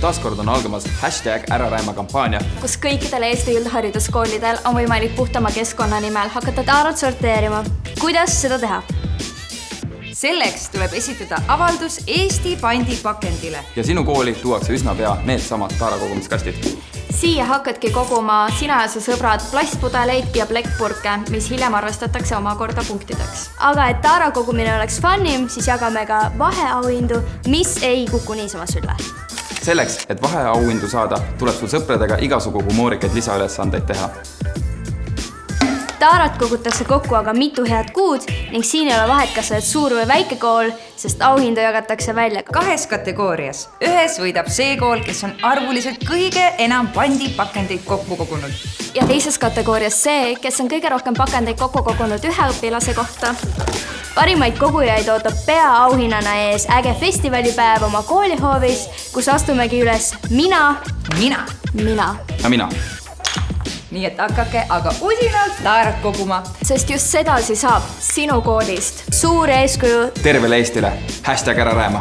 taaskord on algamas #ärarääma kampaania, kus kõikidel Eesti üldhariduskoolidel on võimalik puhtama keskkonna nimel hakata taarat sorteerima. Kuidas seda teha? Selleks tuleb esitada avaldus Eesti pandipakendile. Ja sinu kooli tuuakse üsna pea needsamad taarakogumiskastid. Siia hakkadki koguma sina ja su sõbrad plastpudeleid ja plekkpurke, mis hiljem arvestatakse omakorda punktideks. Aga et taara kogumine oleks funnim, siis jagame ka vaheauhindu, mis ei kuku niisama sülle. Selleks, et vaheauhindu saada, tuleb sul sõpradega igasugu humoorikaid lisaülesandeid teha. Taarat kogutakse kokku aga mitu head kuud ning siin ei ole vahet, kas sa oled suur või väike kool, sest auhindu jagatakse välja 2 kategoorias. Ühes võidab see kool, kes on arvuliselt kõige enam pandipakendeid kokku kogunud. Ja teises kategoorias see, kes on kõige rohkem pakendeid kokku kogunud ühe õpilase kohta. Parimaid kogujaid ootab peaauhinnana ees äge festivalipäev oma koolihoovis, kus astumegi üles mina. Ja mina. Nii et hakake aga usinalt taarat koguma. Sest just sedasi saab sinu koolist suur eeskuju tervele Eestile. #ärarääma.